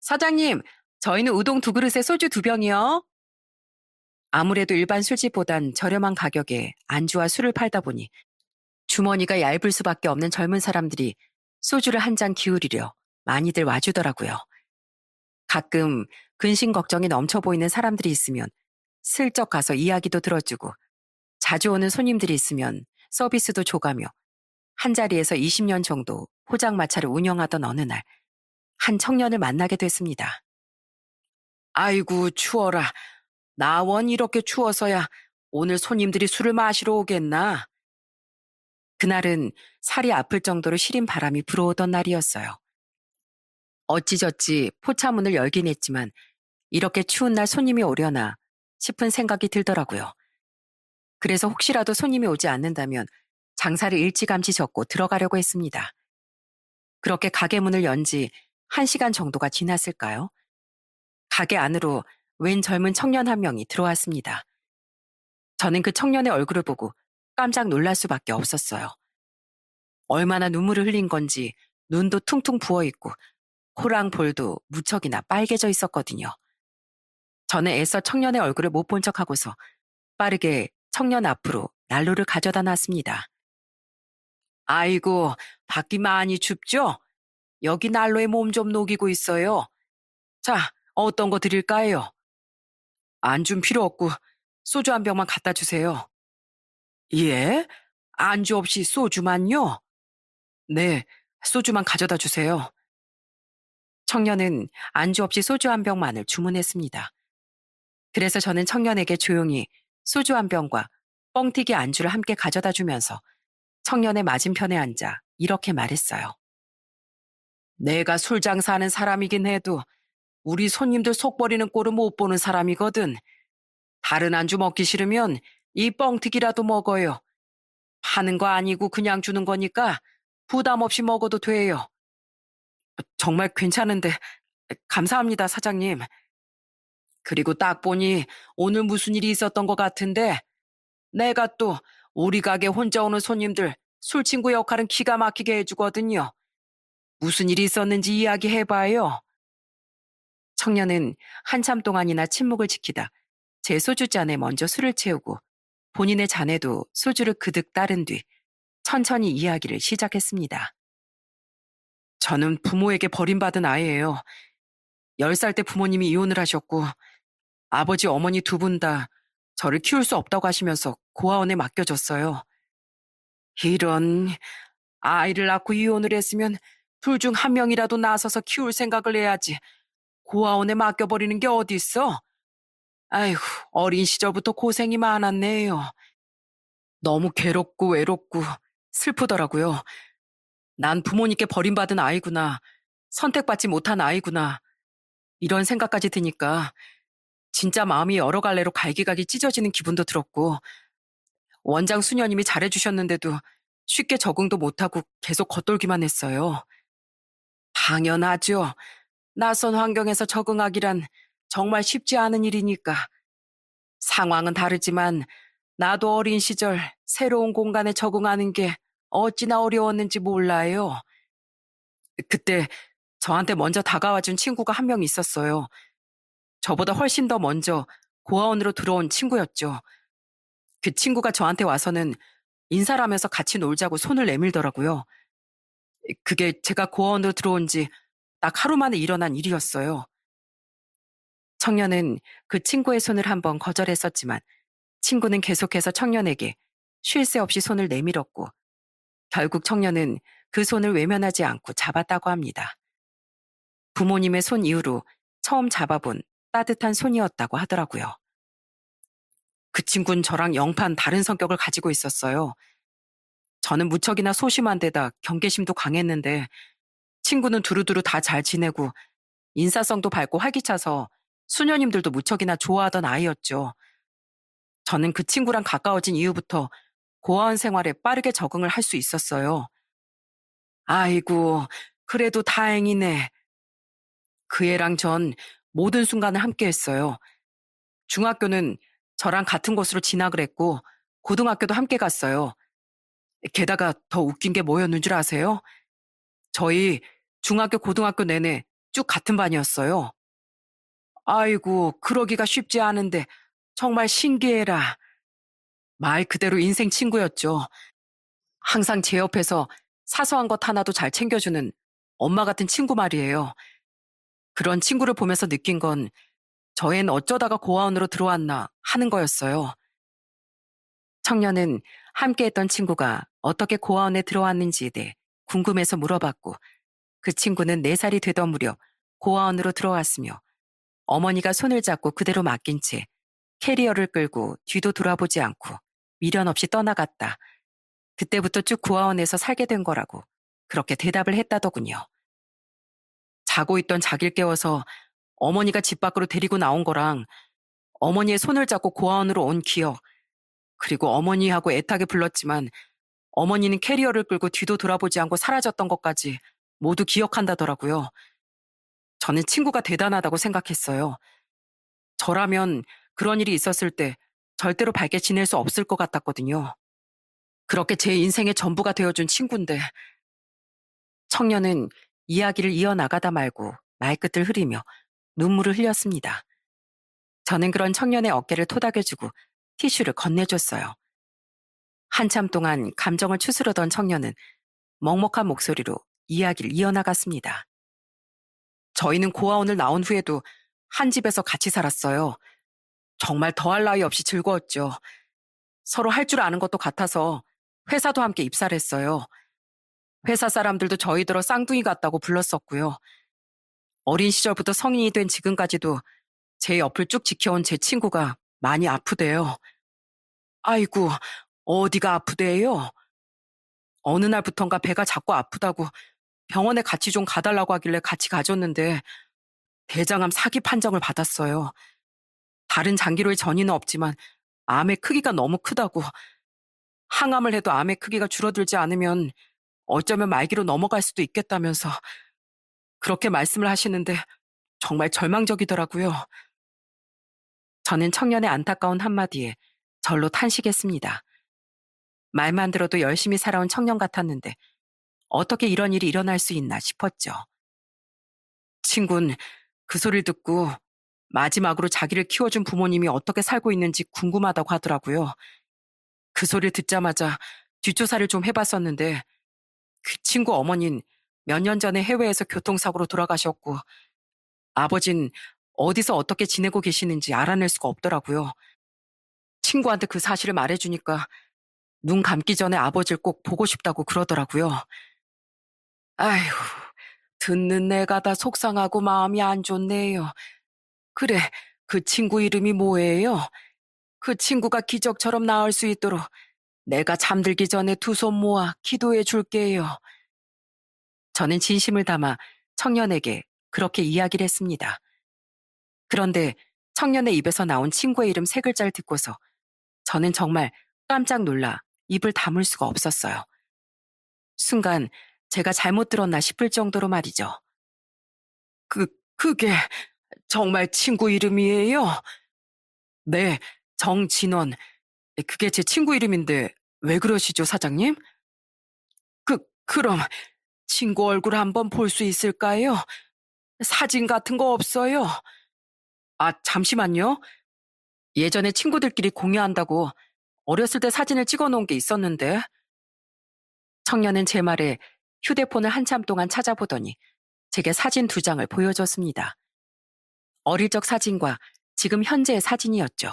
사장님, 저희는 우동 두 그릇에 소주 두 병이요. 아무래도 일반 술집보단 저렴한 가격에 안주와 술을 팔다 보니 주머니가 얇을 수밖에 없는 젊은 사람들이 소주를 한 잔 기울이려 많이들 와주더라고요. 가끔 근심 걱정이 넘쳐 보이는 사람들이 있으면 슬쩍 가서 이야기도 들어주고, 자주 오는 손님들이 있으면 서비스도 줘가며 한자리에서 20년 정도 포장마차를 운영하던 어느 날, 한 청년을 만나게 됐습니다. 아이고, 추워라. 나 원 이렇게 추워서야 오늘 손님들이 술을 마시러 오겠나? 그날은 살이 아플 정도로 시린 바람이 불어오던 날이었어요. 어찌저찌 포차문을 열긴 했지만 이렇게 추운 날 손님이 오려나 싶은 생각이 들더라고요. 그래서 혹시라도 손님이 오지 않는다면 장사를 일찌감치 접고 들어가려고 했습니다. 그렇게 가게 문을 연 지 1시간 정도가 지났을까요? 가게 안으로 웬 젊은 청년 한 명이 들어왔습니다. 저는 그 청년의 얼굴을 보고 깜짝 놀랄 수밖에 없었어요. 얼마나 눈물을 흘린 건지 눈도 퉁퉁 부어있고 코랑 볼도 무척이나 빨개져 있었거든요. 저는 애써 청년의 얼굴을 못 본 척하고서 빠르게 청년 앞으로 난로를 가져다 놨습니다. 아이고, 밖이 많이 춥죠? 여기 난로에 몸 좀 녹이고 있어요. 자, 어떤 거 드릴까요? 안주는 필요 없고 소주 한 병만 갖다 주세요. 예? 안주 없이 소주만요? 네, 소주만 가져다 주세요. 청년은 안주 없이 소주 한 병만을 주문했습니다. 그래서 저는 청년에게 조용히 소주 한 병과 뻥튀기 안주를 함께 가져다 주면서 청년의 맞은편에 앉아 이렇게 말했어요. 내가 술 장사하는 사람이긴 해도 우리 손님들 속 버리는 꼴은 못 보는 사람이거든. 다른 안주 먹기 싫으면 이 뻥튀기라도 먹어요. 파는 거 아니고 그냥 주는 거니까 부담 없이 먹어도 돼요. 정말 괜찮은데 감사합니다, 사장님. 그리고 딱 보니 오늘 무슨 일이 있었던 것 같은데 내가 또 우리 가게 혼자 오는 손님들 술친구 역할은 기가 막히게 해주거든요. 무슨 일이 있었는지 이야기해봐요. 청년은 한참 동안이나 침묵을 지키다 제 소주잔에 먼저 술을 채우고 본인의 잔에도 소주를 그득 따른 뒤 천천히 이야기를 시작했습니다. 저는 부모에게 버림받은 아이예요. 10살 때 부모님이 이혼을 하셨고 아버지 어머니 두 분 다 저를 키울 수 없다고 하시면서 고아원에 맡겨졌어요. 이런, 아이를 낳고 이혼을 했으면 둘 중 한 명이라도 나서서 키울 생각을 해야지. 고아원에 맡겨버리는 게 어딨어? 아이고, 어린 시절부터 고생이 많았네요. 너무 괴롭고 외롭고 슬프더라고요. 난 부모님께 버림받은 아이구나. 선택받지 못한 아이구나. 이런 생각까지 드니까 진짜 마음이 여러 갈래로 갈기갈기 찢어지는 기분도 들었고, 원장 수녀님이 잘해주셨는데도 쉽게 적응도 못하고 계속 겉돌기만 했어요. 당연하죠. 낯선 환경에서 적응하기란 정말 쉽지 않은 일이니까. 상황은 다르지만 나도 어린 시절 새로운 공간에 적응하는 게 어찌나 어려웠는지 몰라요. 그때 저한테 먼저 다가와준 친구가 한 명 있었어요. 저보다 훨씬 더 먼저 고아원으로 들어온 친구였죠. 그 친구가 저한테 와서는 인사를 하면서 같이 놀자고 손을 내밀더라고요. 그게 제가 고아원으로 들어온 지 딱 하루 만에 일어난 일이었어요. 청년은 그 친구의 손을 한번 거절했었지만 친구는 계속해서 청년에게 쉴 새 없이 손을 내밀었고 결국 청년은 그 손을 외면하지 않고 잡았다고 합니다. 부모님의 손 이후로 처음 잡아본 따뜻한 손이었다고 하더라고요. 그 친구는 저랑 영판 다른 성격을 가지고 있었어요. 저는 무척이나 소심한 데다 경계심도 강했는데 친구는 두루두루 다 잘 지내고 인사성도 밝고 활기차서 수녀님들도 무척이나 좋아하던 아이였죠. 저는 그 친구랑 가까워진 이후부터 고아원 생활에 빠르게 적응을 할 수 있었어요. 아이고, 그래도 다행이네. 그 애랑 전 모든 순간을 함께 했어요. 중학교는 저랑 같은 곳으로 진학을 했고, 고등학교도 함께 갔어요. 게다가 더 웃긴 게 뭐였는 줄 아세요? 저희 중학교, 고등학교 내내 쭉 같은 반이었어요. 아이고, 그러기가 쉽지 않은데 정말 신기해라. 말 그대로 인생 친구였죠. 항상 제 옆에서 사소한 것 하나도 잘 챙겨주는 엄마 같은 친구 말이에요. 그런 친구를 보면서 느낀 건 저앤 어쩌다가 고아원으로 들어왔나 하는 거였어요. 청년은 함께했던 친구가 어떻게 고아원에 들어왔는지에 대해 궁금해서 물어봤고, 그 친구는 4살이 되던 무렵 고아원으로 들어왔으며 어머니가 손을 잡고 그대로 맡긴 채 캐리어를 끌고 뒤도 돌아보지 않고 미련 없이 떠나갔다. 그때부터 쭉 고아원에서 살게 된 거라고 그렇게 대답을 했다더군요. 자고 있던 자기를 깨워서 어머니가 집 밖으로 데리고 나온 거랑 어머니의 손을 잡고 고아원으로 온 기억, 그리고 어머니하고 애타게 불렀지만 어머니는 캐리어를 끌고 뒤도 돌아보지 않고 사라졌던 것까지 모두 기억한다더라고요. 저는 친구가 대단하다고 생각했어요. 저라면 그런 일이 있었을 때 절대로 밝게 지낼 수 없을 것 같았거든요. 그렇게 제 인생의 전부가 되어준 친구인데. 청년은 이야기를 이어나가다 말고 말끝을 흐리며 눈물을 흘렸습니다. 저는 그런 청년의 어깨를 토닥여주고 티슈를 건네줬어요. 한참 동안 감정을 추스르던 청년은 먹먹한 목소리로 이야기를 이어나갔습니다. 저희는 고아원을 나온 후에도 한 집에서 같이 살았어요. 정말 더할 나위 없이 즐거웠죠. 서로 할 줄 아는 것도 같아서 회사도 함께 입사를 했어요. 회사 사람들도 저희들어 쌍둥이 같다고 불렀었고요. 어린 시절부터 성인이 된 지금까지도 제 옆을 쭉 지켜온 제 친구가 많이 아프대요. 아이고, 어디가 아프대요? 어느 날부턴가 배가 자꾸 아프다고 병원에 같이 좀 가달라고 하길래 같이 가줬는데 대장암 사기 판정을 받았어요. 다른 장기로의 전이는 없지만 암의 크기가 너무 크다고, 항암을 해도 암의 크기가 줄어들지 않으면 어쩌면 말기로 넘어갈 수도 있겠다면서 그렇게 말씀을 하시는데 정말 절망적이더라고요. 저는 청년의 안타까운 한마디에 절로 탄식했습니다. 말만 들어도 열심히 살아온 청년 같았는데 어떻게 이런 일이 일어날 수 있나 싶었죠. 친구는 그 소리를 듣고 마지막으로 자기를 키워준 부모님이 어떻게 살고 있는지 궁금하다고 하더라고요. 그 소리를 듣자마자 뒷조사를 좀 해봤었는데 그 친구 어머니는 몇 년 전에 해외에서 교통사고로 돌아가셨고 아버진 어디서 어떻게 지내고 계시는지 알아낼 수가 없더라고요. 친구한테 그 사실을 말해주니까 눈 감기 전에 아버지를 꼭 보고 싶다고 그러더라고요. 아휴, 듣는 내가 다 속상하고 마음이 안 좋네요. 그래, 그 친구 이름이 뭐예요? 그 친구가 기적처럼 나을 수 있도록 내가 잠들기 전에 두 손 모아 기도해 줄게요. 저는 진심을 담아 청년에게 그렇게 이야기를 했습니다. 그런데 청년의 입에서 나온 친구의 이름 3글자를 듣고서 저는 정말 깜짝 놀라 입을 다물 수가 없었어요. 순간 제가 잘못 들었나 싶을 정도로 말이죠. 그게 정말 친구 이름이에요? 네, 정진원. 그게 제 친구 이름인데 왜 그러시죠, 사장님? 그럼 친구 얼굴 한번 볼 수 있을까요? 사진 같은 거 없어요? 아, 잠시만요. 예전에 친구들끼리 공유한다고 어렸을 때 사진을 찍어 놓은 게 있었는데. 청년은 제 말에 휴대폰을 한참 동안 찾아보더니 제게 사진 2장을 보여줬습니다. 어릴 적 사진과 지금 현재의 사진이었죠.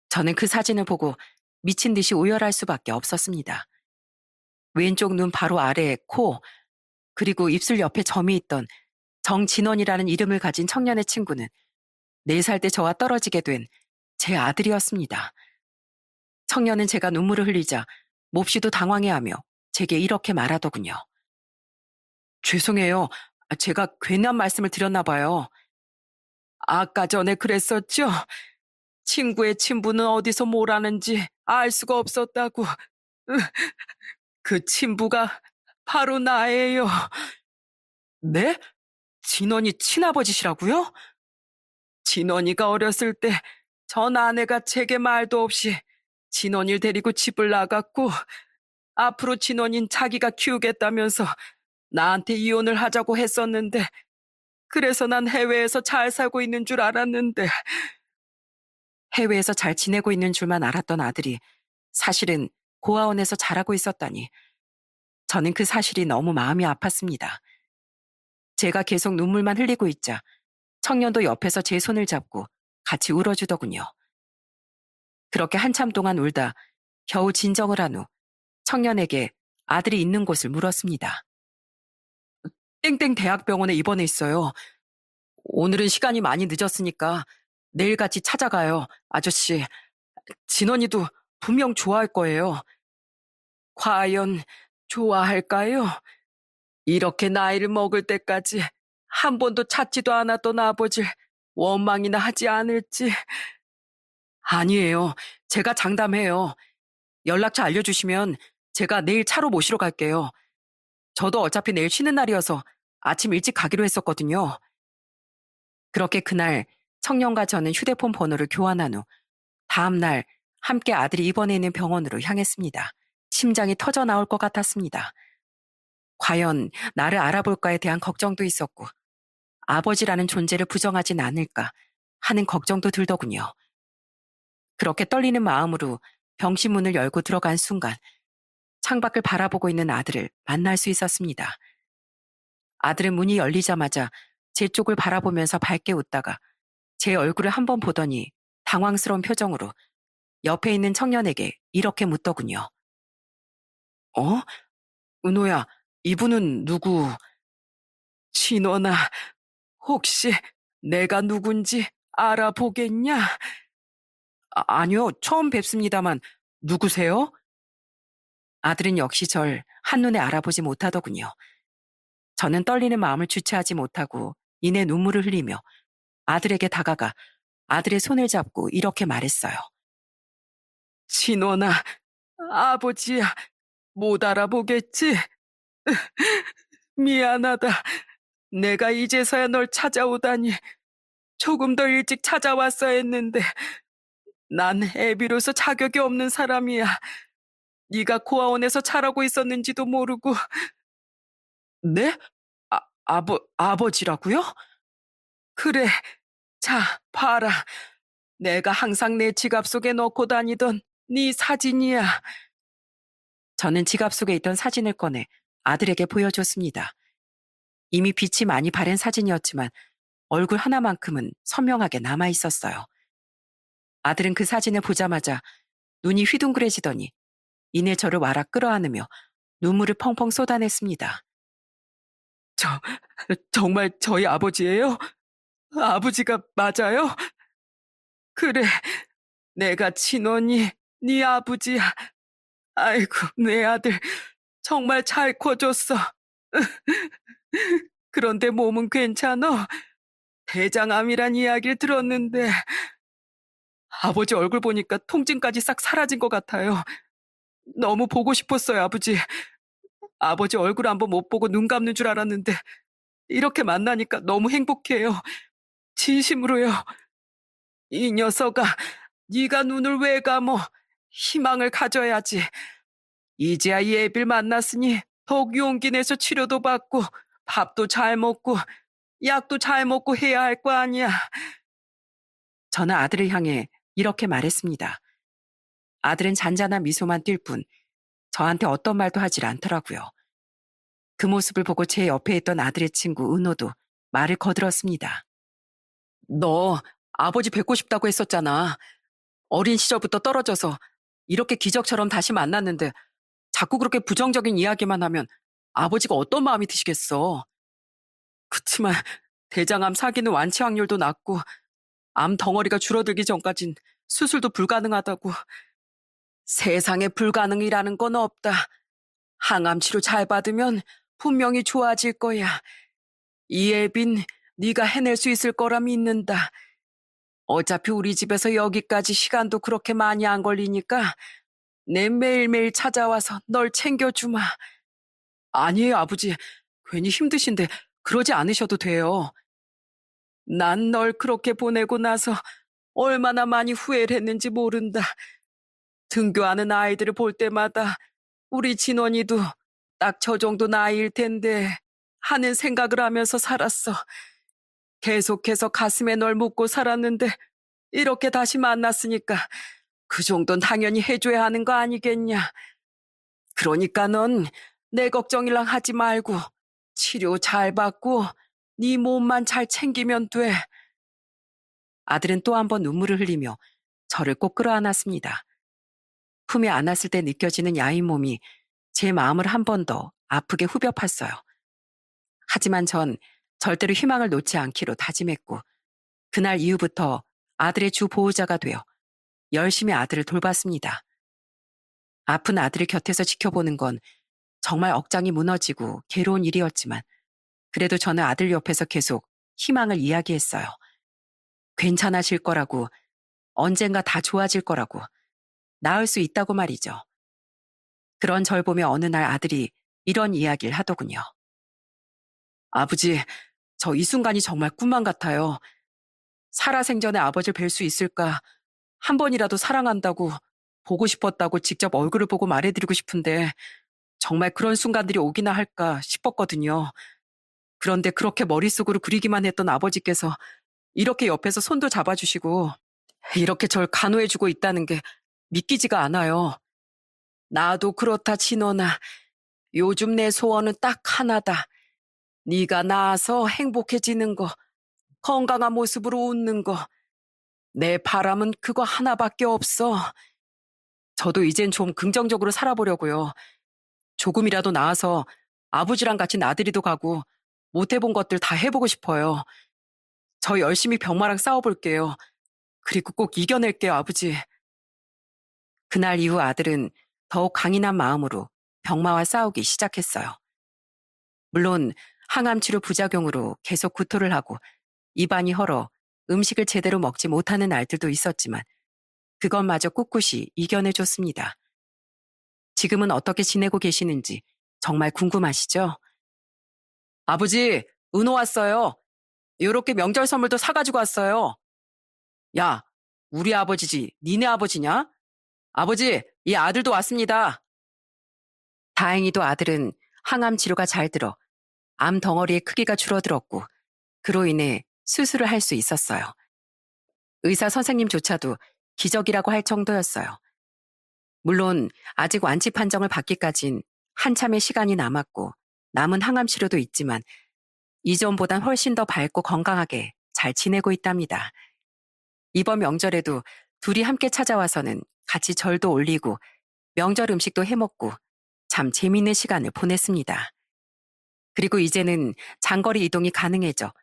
저는 그 사진을 보고 미친 듯이 오열할 수밖에 없었습니다. 왼쪽 눈 바로 아래에 코, 그리고 입술 옆에 점이 있던 정진원이라는 이름을 가진 청년의 친구는 4살 때 저와 떨어지게 된 제 아들이었습니다. 청년은 제가 눈물을 흘리자 몹시도 당황해하며 제게 이렇게 말하더군요. 죄송해요. 제가 괜한 말씀을 드렸나 봐요. 아까 전에 그랬었죠? 친구의 친부는 어디서 뭘 아는지 알 수가 없었다고. 그 친부가 바로 나예요. 네? 진원이 친아버지시라고요? 진원이가 어렸을 때 전 아내가 제게 말도 없이 진원이를 데리고 집을 나갔고 앞으로 진원이는 자기가 키우겠다면서 나한테 이혼을 하자고 했었는데 그래서 난 해외에서 잘 살고 있는 줄 알았는데 해외에서 잘 지내고 있는 줄만 알았던 아들이 사실은 고아원에서 자라고 있었다니 저는 그 사실이 너무 마음이 아팠습니다. 제가 계속 눈물만 흘리고 있자 청년도 옆에서 제 손을 잡고 같이 울어주더군요. 그렇게 한참 동안 울다 겨우 진정을 한 후 청년에게 아들이 있는 곳을 물었습니다. 땡땡 대학병원에 입원해 있어요. 오늘은 시간이 많이 늦었으니까 내일 같이 찾아가요. 아저씨, 진원이도 분명 좋아할 거예요. 과연 좋아할까요? 이렇게 나이를 먹을 때까지 한 번도 찾지도 않았던 아버지를 원망이나 하지 않을지. 아니에요. 제가 장담해요. 연락처 알려주시면 제가 내일 차로 모시러 갈게요. 저도 어차피 내일 쉬는 날이어서 아침 일찍 가기로 했었거든요. 그렇게 그날 청년과 저는 휴대폰 번호를 교환한 후 다음 날 함께 아들이 입원해 있는 병원으로 향했습니다. 심장이 터져 나올 것 같았습니다. 과연 나를 알아볼까에 대한 걱정도 있었고 아버지라는 존재를 부정하진 않을까 하는 걱정도 들더군요. 그렇게 떨리는 마음으로 병실 문을 열고 들어간 순간 창밖을 바라보고 있는 아들을 만날 수 있었습니다. 아들은 문이 열리자마자 제 쪽을 바라보면서 밝게 웃다가 제 얼굴을 한번 보더니 당황스러운 표정으로 옆에 있는 청년에게 이렇게 묻더군요. 어? 은호야, 이분은 누구? 진원아, 혹시 내가 누군지 알아보겠냐? 아니요, 처음 뵙습니다만 누구세요? 아들은 역시 절 한눈에 알아보지 못하더군요. 저는 떨리는 마음을 주체하지 못하고 이내 눈물을 흘리며 아들에게 다가가 아들의 손을 잡고 이렇게 말했어요. 진원아, 아버지야, 못 알아보겠지? 미안하다. 내가 이제서야 널 찾아오다니. 조금 더 일찍 찾아왔어야 했는데 난 애비로서 자격이 없는 사람이야. 네가 고아원에서 자라고 있었는지도 모르고. 네? 아버지라고요? 그래. 자, 봐라. 내가 항상 내 지갑 속에 넣고 다니던 네 사진이야. 저는 지갑 속에 있던 사진을 꺼내 아들에게 보여줬습니다. 이미 빛이 많이 바랜 사진이었지만 얼굴 하나만큼은 선명하게 남아 있었어요. 아들은 그 사진을 보자마자 눈이 휘둥그레지더니 이내 저를 와락 끌어안으며 눈물을 펑펑 쏟아냈습니다. 저, 정말 저희 아버지예요? 아버지가 맞아요? 그래, 내가 친언니, 네 아버지야. 아이고, 내 아들 정말 잘 커줬어. 그런데 몸은 괜찮아? 대장암이란 이야기를 들었는데 아버지 얼굴 보니까 통증까지 싹 사라진 것 같아요. 너무 보고 싶었어요, 아버지. 아버지 얼굴 한번 못 보고 눈 감는 줄 알았는데 이렇게 만나니까 너무 행복해요. 진심으로요. 이 녀석아, 네가 눈을 왜 감어? 희망을 가져야지. 이제야 이 애비를 만났으니 더욱 용기 내서 치료도 받고 밥도 잘 먹고 약도 잘 먹고 해야 할 거 아니야. 저는 아들을 향해 이렇게 말했습니다. 아들은 잔잔한 미소만 띌 뿐 저한테 어떤 말도 하질 않더라고요. 그 모습을 보고 제 옆에 있던 아들의 친구 은호도 말을 거들었습니다. 너 아버지 뵙고 싶다고 했었잖아. 어린 시절부터 떨어져서 이렇게 기적처럼 다시 만났는데 자꾸 그렇게 부정적인 이야기만 하면 아버지가 어떤 마음이 드시겠어. 그치만 대장암 사기는 완치 확률도 낮고 암 덩어리가 줄어들기 전까진 수술도 불가능하다고. 세상에 불가능이라는 건 없다. 항암 치료 잘 받으면 분명히 좋아질 거야. 이 애빈 네가 해낼 수 있을 거라 믿는다. 어차피 우리 집에서 여기까지 시간도 그렇게 많이 안 걸리니까 내 매일매일 찾아와서 널 챙겨주마. 아니에요, 아버지. 괜히 힘드신데 그러지 않으셔도 돼요. 난 널 그렇게 보내고 나서 얼마나 많이 후회를 했는지 모른다. 등교하는 아이들을 볼 때마다 우리 진원이도 딱 저 정도 나이일 텐데 하는 생각을 하면서 살았어. 계속해서 가슴에 널 묻고 살았는데 이렇게 다시 만났으니까 그 정도는 당연히 해줘야 하는 거 아니겠냐. 그러니까 넌 내 걱정이랑 하지 말고 치료 잘 받고 네 몸만 잘 챙기면 돼. 아들은 또 한 번 눈물을 흘리며 저를 꼭 끌어안았습니다. 품에 안았을 때 느껴지는 야윈 몸이 제 마음을 한 번 더 아프게 후벼 팠어요. 하지만 전 절대로 희망을 놓지 않기로 다짐했고 그날 이후부터 아들의 주 보호자가 되어 열심히 아들을 돌봤습니다. 아픈 아들을 곁에서 지켜보는 건 정말 억장이 무너지고 괴로운 일이었지만 그래도 저는 아들 옆에서 계속 희망을 이야기했어요. 괜찮아질 거라고, 언젠가 다 좋아질 거라고, 나을 수 있다고 말이죠. 그런 절 보며 어느 날 아들이 이런 이야기를 하더군요. 아버지, 저 이 순간이 정말 꿈만 같아요. 살아생전에 아버지를 뵐 수 있을까? 한 번이라도 사랑한다고, 보고 싶었다고 직접 얼굴을 보고 말해드리고 싶은데 정말 그런 순간들이 오기나 할까 싶었거든요. 그런데 그렇게 머릿속으로 그리기만 했던 아버지께서 이렇게 옆에서 손도 잡아주시고 이렇게 절 간호해주고 있다는 게 믿기지가 않아요. 나도 그렇다 진원아. 요즘 내 소원은 딱 하나다. 네가 나아서 행복해지는 거, 건강한 모습으로 웃는 거. 내 바람은 그거 하나밖에 없어. 저도 이젠 좀 긍정적으로 살아보려고요. 조금이라도 나아서 아버지랑 같이 나들이도 가고 못 해본 것들 다 해보고 싶어요. 저 열심히 병마랑 싸워볼게요. 그리고 꼭 이겨낼게요, 아버지. 그날 이후 아들은 더욱 강인한 마음으로 병마와 싸우기 시작했어요. 물론 항암 치료 부작용으로 계속 구토를 하고 입안이 헐어 음식을 제대로 먹지 못하는 날들도 있었지만 그것마저 꿋꿋이 이겨내줬습니다. 지금은 어떻게 지내고 계시는지 정말 궁금하시죠? 아버지, 은호 왔어요. 요렇게 명절 선물도 사가지고 왔어요. 야, 우리 아버지지 니네 아버지냐? 아버지, 이 아들도 왔습니다. 다행히도 아들은 항암 치료가 잘 들어 암 덩어리의 크기가 줄어들었고 그로 인해 수술을 할 수 있었어요. 의사 선생님조차도 기적이라고 할 정도였어요. 물론 아직 완치 판정을 받기까진 한참의 시간이 남았고 남은 항암 치료도 있지만 이전보단 훨씬 더 밝고 건강하게 잘 지내고 있답니다. 이번 명절에도 둘이 함께 찾아와서는 같이 절도 올리고 명절 음식도 해먹고 참 재미있는 시간을 보냈습니다. 그리고 이제는 장거리 이동이 가능해져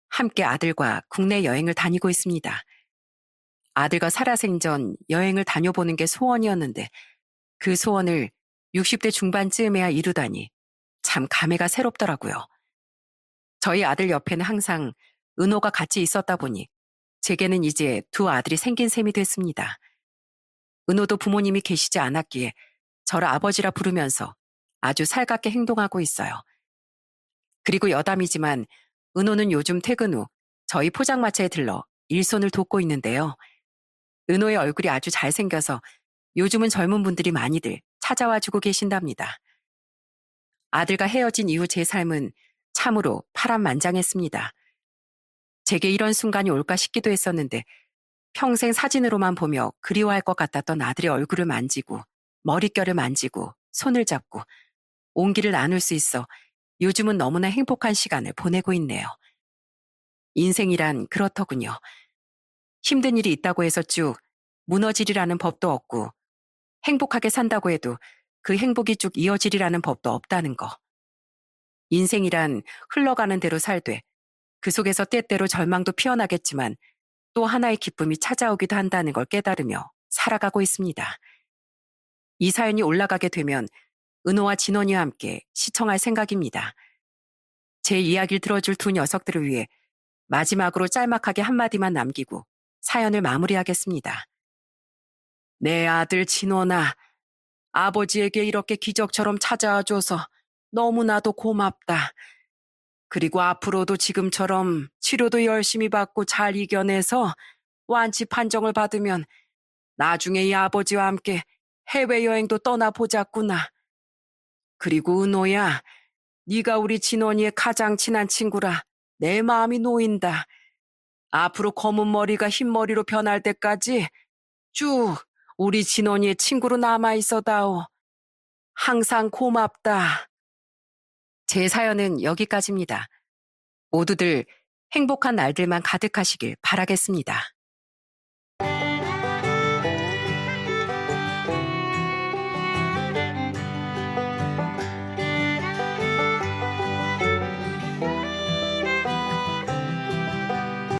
함께 아들과 국내 여행을 다니고 있습니다. 아들과 살아생전 여행을 다녀보는 게 소원이었는데 그 소원을 60대 중반쯤에야 이루다니 참 감회가 새롭더라고요. 저희 아들 옆에는 항상 은호가 같이 있었다 보니 제게는 이제 두 아들이 생긴 셈이 됐습니다. 은호도 부모님이 계시지 않았기에 저를 아버지라 부르면서 아주 살갑게 행동하고 있어요. 그리고 여담이지만 은호는 요즘 퇴근 후 저희 포장마차에 들러 일손을 돕고 있는데요. 은호의 얼굴이 아주 잘생겨서 요즘은 젊은 분들이 많이들 찾아와 주고 계신답니다. 아들과 헤어진 이후 제 삶은 참으로 파란만장했습니다. 제게 이런 순간이 올까 싶기도 했었는데 평생 사진으로만 보며 그리워할 것 같았던 아들의 얼굴을 만지고 머릿결을 만지고 손을 잡고 온기를 나눌 수 있어 요즘은 너무나 행복한 시간을 보내고 있네요. 인생이란 그렇더군요. 힘든 일이 있다고 해서 쭉 무너지리라는 법도 없고 행복하게 산다고 해도 그 행복이 쭉 이어지리라는 법도 없다는 거. 인생이란 흘러가는 대로 살되 그 속에서 때때로 절망도 피어나겠지만 또 하나의 기쁨이 찾아오기도 한다는 걸 깨달으며 살아가고 있습니다. 이 사연이 올라가게 되면 은호와 진원이와 함께 시청할 생각입니다. 제 이야기를 들어줄 두 녀석들을 위해 마지막으로 짤막하게 한마디만 남기고 사연을 마무리하겠습니다. 내 아들 진원아, 아버지에게 이렇게 기적처럼 찾아와줘서 너무나도 고맙다. 그리고 앞으로도 지금처럼 치료도 열심히 받고 잘 이겨내서 완치 판정을 받으면 나중에 이 아버지와 함께 해외여행도 떠나보자꾸나. 그리고 은호야, 네가 우리 진원이의 가장 친한 친구라 내 마음이 놓인다. 앞으로 검은 머리가 흰 머리로 변할 때까지 쭉 우리 진원이의 친구로 남아있어다오. 항상 고맙다. 제 사연은 여기까지입니다. 모두들 행복한 날들만 가득하시길 바라겠습니다.